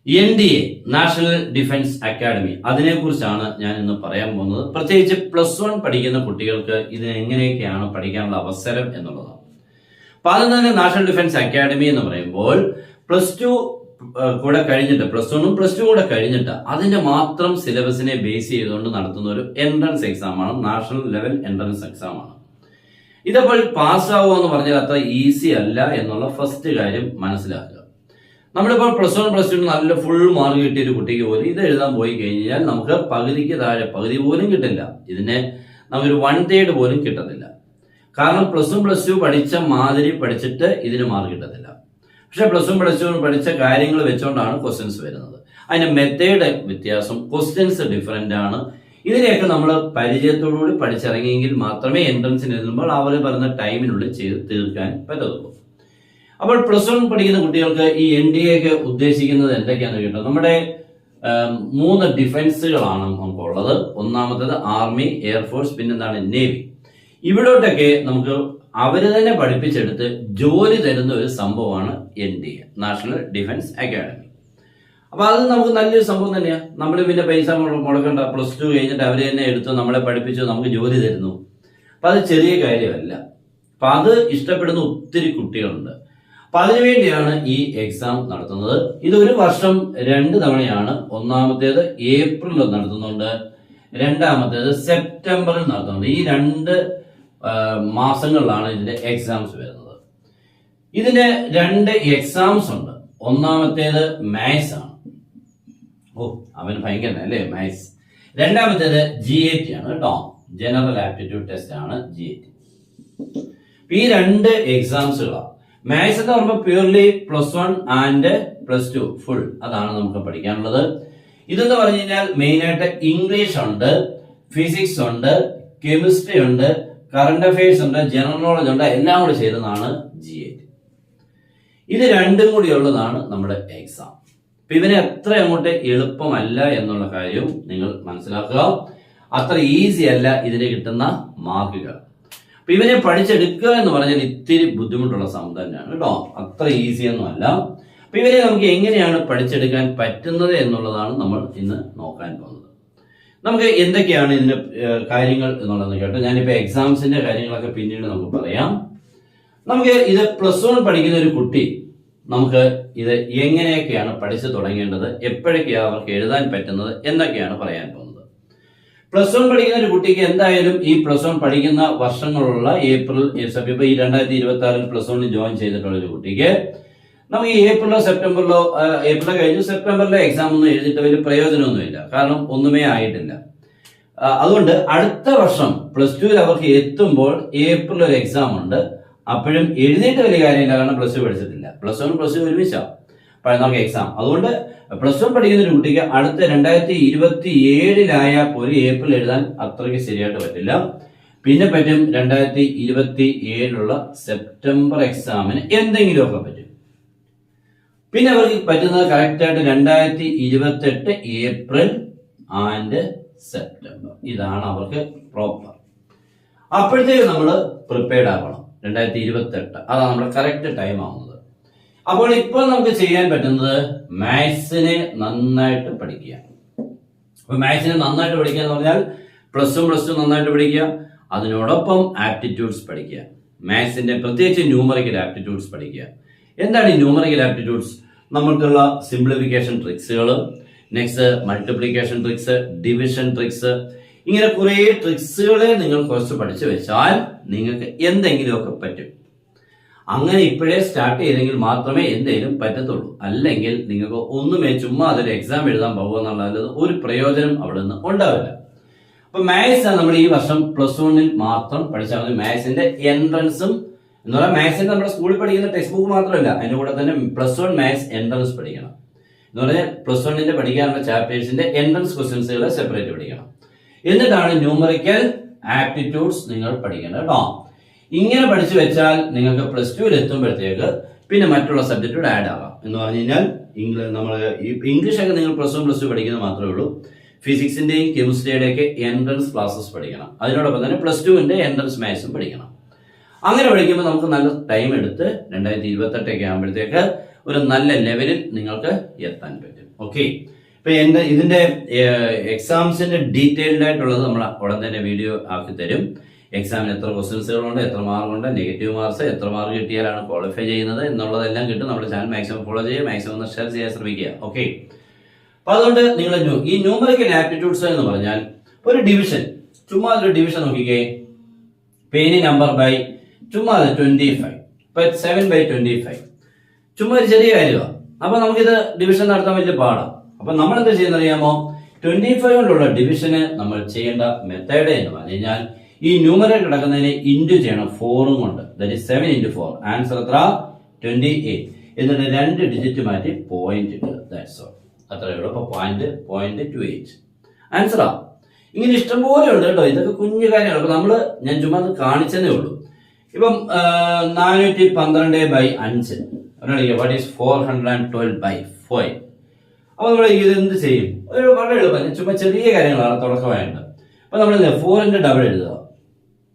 NDA national defence academy അതിനെക്കുറിച്ചാണ് ഞാൻ ഇന്ന് പറയാൻ പോകുന്നത്. പ്രത്യേകിച്ച് +1 പഠിക്കുന്ന കുട്ടികൾക്ക് ഇത് എങ്ങനെയൊക്കെയാണ് പഠിക്കാനുള്ള അവസരം എന്നുള്ളതാണ്. അപ്പൊ അതിൽ തന്നെ നാഷണൽ ഡിഫൻസ് അക്കാഡമി എന്ന് പറയുമ്പോൾ +2 കൂടെ കഴിഞ്ഞിട്ട് +1ഉം +2 കൂടെ കഴിഞ്ഞിട്ട് അതിന്റെ മാത്രം സിലബസിനെ ബേസ് ചെയ്തുകൊണ്ട് നടത്തുന്ന ഒരു എൻട്രൻസ് എക്സാം ആണ്, നാഷണൽ ലെവൽ എൻട്രൻസ് എക്സാം ആണ്. ഇതപ്പോൾ പാസ്സാവുക എന്ന് പറഞ്ഞാൽ അത്ര ഈസി അല്ല എന്നുള്ള ഫസ്റ്റ് കാര്യം മനസ്സിലാക്കുക. നമ്മളിപ്പോൾ +1 +2 നല്ല ഫുൾ മാർക്ക് കിട്ടിയ ഒരു കുട്ടിക്ക് പോലും ഇത് എഴുതാൻ പോയി കഴിഞ്ഞാൽ നമുക്ക് പകുതിക്ക് താഴെ പകുതി പോലും കിട്ടില്ല. ഇതിനെ നമുക്കൊരു 1/3 പോലും കിട്ടത്തില്ല. കാരണം +1 +2 പഠിച്ച മാതിരി പഠിച്ചിട്ട് ഇതിന് മാർക്ക് കിട്ടത്തില്ല. പക്ഷെ +1 +2 പഠിച്ച കാര്യങ്ങൾ വെച്ചുകൊണ്ടാണ് ക്വസ്റ്റ്യൻസ് വരുന്നത്. അതിന്റെ മെത്തേഡ് വ്യത്യാസം, ക്വസ്റ്റ്യൻസ് ഡിഫറെന്റ് ആണ്. ഇതിനെയൊക്കെ നമ്മൾ പരിചയത്തോടുകൂടി പഠിച്ചിറങ്ങിയെങ്കിൽ മാത്രമേ എൻട്രൻസിന് എഴുതുമ്പോൾ അവർ പറയുന്ന ടൈമിനുള്ളിൽ ചെയ്ത് തീർക്കാൻ പറ്റത്തുള്ളൂ. അപ്പോൾ +1 പഠിക്കുന്ന കുട്ടികൾക്ക് ഈ NDA ഒക്കെ ഉദ്ദേശിക്കുന്നത് എന്തൊക്കെയാണെന്ന് കേട്ടോ. നമ്മുടെ 3 ഡിഫൻസുകളാണ് നമുക്കുള്ളത്. ഒന്നാമത്തേത് ആർമി, എയർഫോഴ്സ്, പിന്നെന്താണ് നേവി. ഇവിടോട്ടൊക്കെ നമുക്ക് അവര് തന്നെ പഠിപ്പിച്ചെടുത്ത് ജോലി തരുന്ന ഒരു സംഭവമാണ് NDA നാഷണൽ ഡിഫൻസ് അക്കാഡമി. അപ്പൊ അത് നമുക്ക് നല്ലൊരു സംഭവം തന്നെയാണ്. നമ്മൾ പിന്നെ പൈസ മുടക്കണ്ട, +2 കഴിഞ്ഞിട്ട് അവര് തന്നെ എടുത്ത് നമ്മളെ പഠിപ്പിച്ചു നമുക്ക് ജോലി തരുന്നു. അപ്പൊ അത് ചെറിയ കാര്യമല്ല. അപ്പൊ അത് ഇഷ്ടപ്പെടുന്ന ഒത്തിരി കുട്ടികളുണ്ട്. അപ്പൊ അതിനുവേണ്ടിയാണ് ഈ എക്സാം നടത്തുന്നത്. ഇത് ഒരു വർഷം 2 തവണയാണ്. ഒന്നാമത്തേത് ഏപ്രിലിൽ നടത്തുന്നുണ്ട്, രണ്ടാമത്തേത് സെപ്റ്റംബറിൽ നടത്തുന്നുണ്ട്. ഈ 2 മാസങ്ങളിലാണ് ഇതിന്റെ എക്സാംസ് വരുന്നത്. ഇതിന്റെ 2 എക്സാംസ് ഉണ്ട്. ഒന്നാമത്തേത് മാത്സ് ആണ്. അവന് ഭയങ്കര അല്ലേ മാത്സ്. രണ്ടാമത്തേത് GAT ആണ് കേട്ടോ, ജനറൽ ആപ്റ്റിറ്റ്യൂഡ് ടെസ്റ്റ് ആണ് GAT. ഈ 2 എക്സാംസുകളാണ്. മാത്സ് എന്ന് പറയുമ്പോൾ പ്യൂർലി +1 ആൻഡ് +2 ഫുൾ അതാണ് നമുക്ക് പഠിക്കാനുള്ളത്. ഇതെന്ന് പറഞ്ഞു കഴിഞ്ഞാൽ മെയിൻ ആയിട്ട് ഇംഗ്ലീഷ് ഉണ്ട്, ഫിസിക്സ് ഉണ്ട്, കെമിസ്ട്രി ഉണ്ട്, കറണ്ട് അഫയേഴ്സ് ഉണ്ട്, ജനറൽ നോളജ് ഉണ്ട്, എല്ലാം കൂടി ചേരുന്നതാണ് GAT. ഇത് 2ഉം കൂടി ഉള്ളതാണ് നമ്മുടെ എക്സാം. അപ്പൊ ഇവനെ അത്ര അങ്ങോട്ട് എളുപ്പമല്ല എന്നുള്ള കാര്യം നിങ്ങൾ മനസ്സിലാക്കുക. അത്ര ഈസി അല്ല ഇതിന് കിട്ടുന്ന മാർക്കുകൾ. അപ്പൊ ഇവനെ പഠിച്ചെടുക്കുക എന്ന് പറഞ്ഞാൽ ഇത്തിരി ബുദ്ധിമുട്ടുള്ള സംഭവം തന്നെയാണ് കേട്ടോ, അത്ര ഈസി ഒന്നും അല്ല. അപ്പൊ ഇവരെ നമുക്ക് എങ്ങനെയാണ് പഠിച്ചെടുക്കാൻ പറ്റുന്നത് എന്നുള്ളതാണ് നമ്മൾ ഇന്ന് നോക്കാൻ പോകുന്നത്. നമുക്ക് എന്തൊക്കെയാണ് ഇതിന്റെ കാര്യങ്ങൾ എന്നുള്ളത് കേട്ടോ. ഞാനിപ്പോ എക്സാംസിന്റെ കാര്യങ്ങളൊക്കെ പിന്നീട് നമുക്ക് പറയാം. നമുക്ക് ഇത് +1 പഠിക്കുന്ന ഒരു കുട്ടി നമുക്ക് ഇത് എങ്ങനെയൊക്കെയാണ് പഠിച്ചു തുടങ്ങേണ്ടത്, എപ്പോഴൊക്കെയാണ് അവർക്ക് എഴുതാൻ പറ്റുന്നത് എന്നൊക്കെയാണ് പറയാൻ പോകുന്നത്. +1 പഠിക്കുന്ന ഒരു കുട്ടിക്ക് എന്തായാലും ഈ +1 പഠിക്കുന്ന വർഷങ്ങളുള്ള ഏപ്രിൽ ഇപ്പൊ ഈ 2026 +1 ജോയിൻ ചെയ്തിട്ടുള്ള ഒരു കുട്ടിക്ക് നമുക്ക് ഈ ഏപ്രിലോ സെപ്റ്റംബറിലോ, ഏപ്രിലോ കഴിഞ്ഞ് സെപ്റ്റംബറിലെ എക്സാം ഒന്നും എഴുതിയിട്ട് വലിയ പ്രയോജനമൊന്നുമില്ല. കാരണം ഒന്നുമേ ആയിട്ടില്ല. അതുകൊണ്ട് അടുത്ത വർഷം +2 അവർക്ക് എത്തുമ്പോൾ ഏപ്രിൽ ഒരു എക്സാം ഉണ്ട്. അപ്പോഴും എഴുതിയിട്ട് വലിയ കാര്യമില്ല, കാരണം +2 പഠിച്ചിട്ടില്ല. +1 +2 ഒരുമിച്ചാവും നമുക്ക് എക്സാം. അതുകൊണ്ട് +1 പഠിക്കുന്ന ഒരു കുട്ടിക്ക് അടുത്ത 2027 പോലും ഏപ്രിൽ എഴുതാൻ അത്രയ്ക്ക് ശരിയായിട്ട് പറ്റില്ല. പിന്നെ പറ്റും 2027 സെപ്റ്റംബർ എക്സാമിന് എന്തെങ്കിലുമൊക്കെ പറ്റും. പിന്നെ അവർക്ക് പറ്റുന്നത് കറക്റ്റായിട്ട് 2028 ഏപ്രിൽ ആൻഡ് സെപ്റ്റംബർ. ഇതാണ് അവർക്ക് പ്രോപ്പർ. അപ്പോഴത്തേക്ക് നമ്മൾ പ്രിപ്പയർഡ് ആവണം. 2028 അതാണ് നമ്മുടെ കറക്റ്റ് ടൈം ആവുന്നത്. അപ്പോൾ ഇപ്പോൾ നമുക്ക് ചെയ്യാൻ പറ്റുന്നത് മാത്സിനെ നന്നായിട്ട് പഠിക്കുക. അപ്പൊ മാത്സിനെ നന്നായിട്ട് പഠിക്കുക എന്ന് പറഞ്ഞാൽ +1 +2 നന്നായിട്ട് പഠിക്കുക, അതിനോടൊപ്പം ആപ്റ്റിറ്റ്യൂഡ്സ് പഠിക്കുക. മാത്സിന്റെ പ്രത്യേകിച്ച് ന്യൂമറിക്കൽ ആപ്റ്റിറ്റ്യൂഡ്സ് പഠിക്കുക. എന്താണ് ഈ ന്യൂമറിക്കൽ ആപ്റ്റിറ്റ്യൂഡ്സ്? നമ്മൾക്കുള്ള സിംപ്ലിഫിക്കേഷൻ ട്രിക്സുകൾ, next multiplication tricks, division tricks, ഇങ്ങനെ കുറെ ട്രിക്സുകളെ നിങ്ങൾ കുറച്ച് പഠിച്ചു വെച്ചാൽ നിങ്ങൾക്ക് എന്തെങ്കിലുമൊക്കെ പറ്റും. അങ്ങനെ ഇപ്പോഴേ സ്റ്റാർട്ട് ചെയ്തെങ്കിൽ മാത്രമേ എന്തെങ്കിലും പറ്റത്തുള്ളൂ. അല്ലെങ്കിൽ നിങ്ങൾക്ക് ഒന്നുമേ ചുമ്മാ അതൊരു എക്സാം എഴുതാൻ പോകുക എന്നുള്ളത് ഒരു പ്രയോജനം അവിടെ നിന്ന് ഉണ്ടാവില്ല. അപ്പൊ മാത്സ് നമ്മൾ ഈ വർഷം +1 മാത്രം പഠിച്ചാൽ മതി. മാത്സിന്റെ എൻട്രൻസും എന്ന് പറഞ്ഞാൽ മാത്സിന്റെ നമ്മുടെ സ്കൂളിൽ പഠിക്കുന്ന ടെക്സ്റ്റ് ബുക്ക് മാത്രമല്ല, അതിന്റെ കൂടെ തന്നെ +1 മാത്സ് എൻട്രൻസ് പഠിക്കണം. എന്ന് പറഞ്ഞാൽ +1 പഠിക്കാനുള്ള ചാപ്റ്റേഴ്സിന്റെ എൻട്രൻസ് ക്വസ്റ്റ്യൻസുകളെ സെപ്പറേറ്റ് പഠിക്കണം. എന്നിട്ടാണ് ന്യൂമറിക്കൽ ആപ്റ്റിറ്റ്യൂഡ്സ് നിങ്ങൾ പഠിക്കേണ്ടത് കേട്ടോ. ഇങ്ങനെ പഠിച്ചു വെച്ചാൽ നിങ്ങൾക്ക് +2 എത്തുമ്പോഴത്തേക്ക് പിന്നെ മറ്റുള്ള സബ്ജക്റ്റുകൾ ആഡ് ആകാം. എന്ന് പറഞ്ഞു കഴിഞ്ഞാൽ ഇംഗ്ലീഷ് ഒക്കെ നിങ്ങൾ +1 +2 പഠിക്കുന്നത് മാത്രമേ ഉള്ളൂ. ഫിസിക്സിന്റെയും കെമിസ്ട്രിയുടെയും ഒക്കെ എൻട്രൻസ് ക്ലാസ്സസ് പഠിക്കണം. അതിനോടൊപ്പം തന്നെ +2 എൻട്രൻസ് മാത്സും പഠിക്കണം. അങ്ങനെ പഠിക്കുമ്പോൾ നമുക്ക് നല്ല ടൈം എടുത്ത് 2028 ആകുമ്പോഴത്തേക്ക് ഒരു നല്ല ലെവലിൽ നിങ്ങൾക്ക് എത്താൻ പറ്റും. ഓക്കെ. ഇപ്പൊ ഇതിന്റെ എക്സാംസിന്റെ ഡീറ്റെയിൽഡ് ആയിട്ടുള്ളത് നമ്മൾ ഉടൻ തന്നെ വീഡിയോ ആക്കി തരും. എക്സാമിന് എത്ര ക്വസ്റ്റ്യൻസുകളുണ്ട്, എത്ര മാർക്കുണ്ട്, നെഗറ്റീവ് മാർക്സ്, എത്ര മാർക്ക് കിട്ടിയാലാണ് ക്വാളിഫൈ ചെയ്യുന്നത് എന്നുള്ളതെല്ലാം കിട്ടും. നമ്മുടെ ചാനൽ മാക്സിമം ഫോളോ ചെയ്യുക, മാക്സിമം ഒന്ന് ഷെയർ ചെയ്യാൻ ശ്രമിക്കുക. ഓക്കെ. അപ്പൊ അതുകൊണ്ട് നിങ്ങൾ ഈ ന്യൂമറിക്കൽ ആപ്റ്റിറ്റ്യൂഡ്സ് എന്ന് പറഞ്ഞാൽ ഒരു ഡിവിഷൻ, ചുമ്മാ ഒരു ഡിവിഷൻ നോക്കിക്കേ. പേനി നമ്പർ ബൈ ചുമ്മാ 25, ഇപ്പൊ 7/25, ചുമ്മാ ഒരു ചെറിയ കാര്യമാണ്. അപ്പൊ നമുക്കിത് ഡിവിഷൻ നടത്താൻ വലിയ പാടാണ്. അപ്പൊ നമ്മൾ എന്താ ചെയ്യുന്നത് അറിയാമോ? 25 കൊണ്ടുള്ള ഡിവിഷന് നമ്മൾ ചെയ്യേണ്ട മെത്തേഡ് എന്ന് പറഞ്ഞു കഴിഞ്ഞാൽ ഈ ന്യൂമറേറ്റർ കിടക്കുന്നതിനെ ഇൻറ്റു ചെയ്യണം 4 കൊണ്ട്. That is 7 × 4. ആൻസർ എത്ര? 28. എന്നിട്ട് 2 ഡിജിറ്റ് മാറ്റി പോയിന്റ് ഇടുക. That's all. അത്രയേ ഉള്ളൂ. അപ്പൊ 0.28 ആൻസറാ. ഇങ്ങനെ ഇഷ്ടംപോലെ ഉണ്ട് കേട്ടോ. ഇതൊക്കെ കുഞ്ഞു കാര്യങ്ങൾ. അപ്പൊ ഞാൻ ചുമ്മാ അത് കാണിച്ചതേ ഉള്ളൂ. ഇപ്പം 412/5 വാട്ട് ഈസ് 412/5. അപ്പൊ നമ്മൾ ഇത് എന്ത് ചെയ്യും? വളരെ എളുപ്പം. ചുമ്മാ ചെറിയ കാര്യങ്ങളാണ് തുടക്കമായിട്ട്. അപ്പൊ നമ്മൾ 4ന്റെ ഡബിൾ എഴുതുക,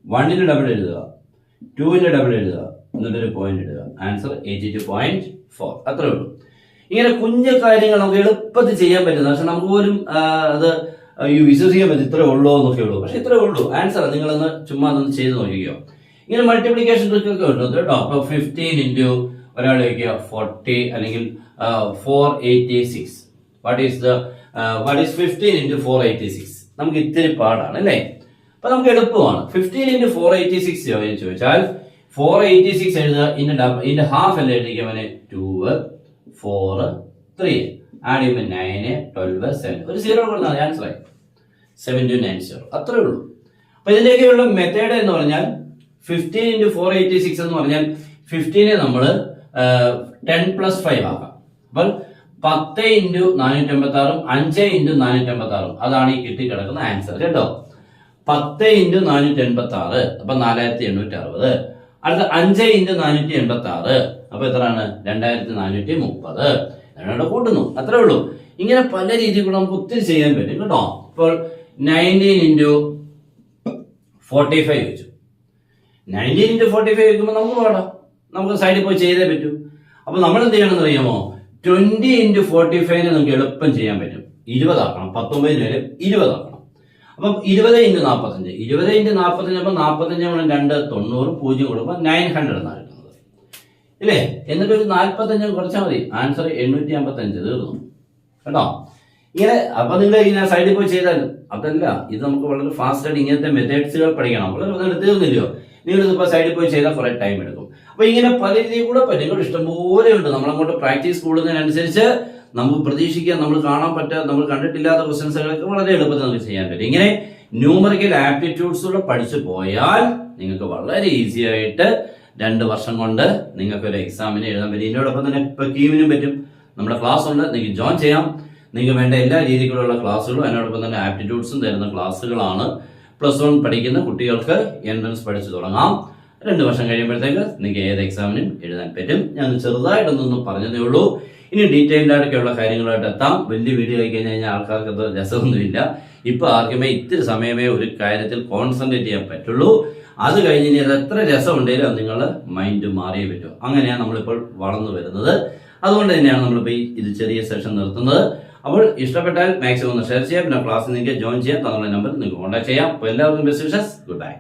1ന്റെ ഡബിൾ എഴുതുക, 2ന്റെ ഡബിൾ എഴുതുക, എന്നിട്ടൊരു പോയിന്റ് ഇടുക. ആൻസർ 82.4. അത്രേ ഉള്ളൂ. ഇങ്ങനെ കുഞ്ഞു കാര്യങ്ങൾ നമുക്ക് എളുപ്പത്തിൽ ചെയ്യാൻ പറ്റുന്നത്. പക്ഷെ നമുക്ക് പോലും അത് വിശ്വസിക്കാൻ പറ്റും ഇത്രേ ഉള്ളൂ എന്നൊക്കെ ഉള്ളൂ. പക്ഷെ ഇത്രേ ഉള്ളൂ ആൻസർ. നിങ്ങളൊന്ന് ചുമ്മാ അതൊന്ന് ചെയ്ത് നോക്കിക്കോ. ഇങ്ങനെ മൾട്ടിപ്ലിക്കേഷൻ ട്രിക്കൊക്കെ ഉണ്ട് കേട്ടോ. അപ്പൊ 15 ഒരാൾ വയ്ക്കുക 40 അല്ലെങ്കിൽ 486. What is 15 × 486? നമുക്ക് ഇത്തിരി പാടാണ് അല്ലേ? അപ്പൊ നമുക്ക് എളുപ്പമാണ്. 15 × 486 ചോദിച്ചാൽ 486 എഴുതുക. ഇതിന്റെ ഹാഫ് അല്ലേ എഴുതിക്കവന് 2, 4, 3. ആഡ് ചെയ്യുമ്പോൾ 9, 12, 7. ഒരു 0 കൊടുത്താൽ ആൻസർ ആയി. 7290. അത്രേ ഉള്ളൂ. അപ്പൊ ഇതിന്റെയൊക്കെയുള്ള മെത്തേഡ് എന്ന് പറഞ്ഞാൽ 15 × 486 എന്ന് പറഞ്ഞാൽ 15 നമ്മൾ 10+5 ആക്കാം. അപ്പോൾ 10 × 486, 5 × 486. അതാണ് ഈ കിട്ടിക്കിടക്കുന്ന ആൻസർ കേട്ടോ. 10 × 486 അപ്പൊ 4860. അടുത്ത 5 × 486 അപ്പൊ എത്രയാണ്? 2430. രണ്ടു കൂട്ടുന്നു. അത്രേ ഉള്ളൂ. ഇങ്ങനെ പല രീതിയിൽ കൂടെ നമുക്ക് ഒത്തിരി ചെയ്യാൻ പറ്റും കേട്ടോ. ഇപ്പോൾ 19 × 45 വെച്ചു. 19 × 45 വെക്കുമ്പോൾ നമുക്ക് പാടാം. നമുക്ക് സൈഡിൽ പോയി ചെയ്തേ പറ്റൂ. അപ്പൊ നമ്മൾ എന്ത് ചെയ്യണമെന്ന് അറിയാമോ? 20 × 45 നമുക്ക് എളുപ്പം ചെയ്യാൻ പറ്റും. 20 ആക്കണം. 19 വരെ 20 ആക്കണം. അപ്പം 20 × 45. 20 × 45 അപ്പൊ 45 × 2 90. 0 കൊടുക്കുമ്പോൾ 900 എന്നാണ് കിട്ടുന്നത് ഇല്ലേ? എന്നിട്ട് ഒരു 45 കുറച്ചാൽ മതി. ആൻസർ 855. തീർന്നു കേട്ടോ. ഇങ്ങനെ അപ്പൊ നിങ്ങൾ ഇങ്ങനെ സൈഡിൽ പോയി ചെയ്താലും അതല്ല, ഇത് നമുക്ക് വളരെ ഫാസ്റ്റ് ആയിട്ട് ഇങ്ങനത്തെ മെത്തേഡ്സുകൾ പഠിക്കണം. വളരെ തീർന്നില്ലയോ? നിങ്ങൾ ഇപ്പൊ സൈഡിൽ പോയി ചെയ്താൽ കുറെ ടൈം എടുക്കും. അപ്പൊ ഇങ്ങനെ പല രീതിയിൽ കൂടെ പറ്റും. ഇഷ്ടംപോലെ ഉണ്ട്. നമ്മളങ്ങോട്ട് പ്രാക്ടീസ് കൂടുന്നതിനനുസരിച്ച് നമുക്ക് പ്രതീക്ഷിക്കാൻ, നമ്മൾ കാണാൻ പറ്റാത്ത, നമ്മൾ കണ്ടിട്ടില്ലാത്ത ക്വസ്റ്റ്യൻസുകളൊക്കെ വളരെ എളുപ്പത്തിൽ നമുക്ക് ചെയ്യാൻ പറ്റും. ഇങ്ങനെ ന്യൂമറിക്കൽ ആപ്റ്റിറ്റ്യൂഡ്സ് കൂടെ പഠിച്ചു പോയാൽ നിങ്ങൾക്ക് വളരെ ഈസി ആയിട്ട് 2 വർഷം കൊണ്ട് നിങ്ങൾക്ക് ഒരു എക്സാമിന് എഴുതാൻ പറ്റും. ഇതിനോടൊപ്പം തന്നെ ഇപ്പൊ കീമിനും പറ്റും. നമ്മുടെ ക്ലാസ് ഉണ്ട്, നിങ്ങൾക്ക് ജോയിൻ ചെയ്യാം. നിങ്ങൾക്ക് വേണ്ട എല്ലാ രീതിയിലുള്ള ക്ലാസ്സുകളും അതിനോടൊപ്പം തന്നെ ആപ്റ്റിറ്റ്യൂഡ്സും തരുന്ന ക്ലാസ്സുകളാണ്. +1 പഠിക്കുന്ന കുട്ടികൾക്ക് എൻട്രൻസ് പഠിച്ചു തുടങ്ങാം. 2 വർഷം കഴിയുമ്പോഴത്തേക്ക് നിങ്ങൾക്ക് ഏത് എക്സാമിനും എഴുതാൻ പറ്റും. ഞാൻ ചെറുതായിട്ടൊന്നും പറഞ്ഞതേ ഉള്ളൂ. ഇനി ഡീറ്റെയിൽഡ് ആയിട്ടൊക്കെയുള്ള കാര്യങ്ങളായിട്ട് എത്താം. വലിയ വീഡിയോ ആയി കഴിഞ്ഞാൽ ആൾക്കാർക്ക് അത് രസമൊന്നുമില്ല. ഇപ്പൊ ആർക്കുമേ ഇത്തിരി സമയമേ ഒരു കാര്യത്തിൽ കോൺസെൻട്രേറ്റ് ചെയ്യാൻ പറ്റുള്ളൂ. അത് കഴിഞ്ഞ് ഇനി അത് എത്ര രസം ഉണ്ടെങ്കിലും നിങ്ങൾ മൈൻഡ് മാറിയേ പറ്റും. അങ്ങനെയാണ് നമ്മളിപ്പോൾ വളർന്നു വരുന്നത്. അതുകൊണ്ട് തന്നെയാണ് നമ്മളിപ്പോൾ ഇത് ചെറിയ സെഷൻ നിർത്തുന്നത്. അപ്പോൾ ഇഷ്ടപ്പെട്ടാൽ മാക്സിമം ഒന്ന് ഷെയർ ചെയ്യാം. പിന്നെ ക്ലാസ്സിൽ നിങ്ങൾക്ക് ജോയിൻ ചെയ്യാം. തന്നുള്ള നമ്പർ നിങ്ങൾക്ക് കോൺടാക്ട് ചെയ്യാം. അപ്പോൾ എല്ലാവർക്കും ബെസ്റ്റ് വിഷസ്. Good bye.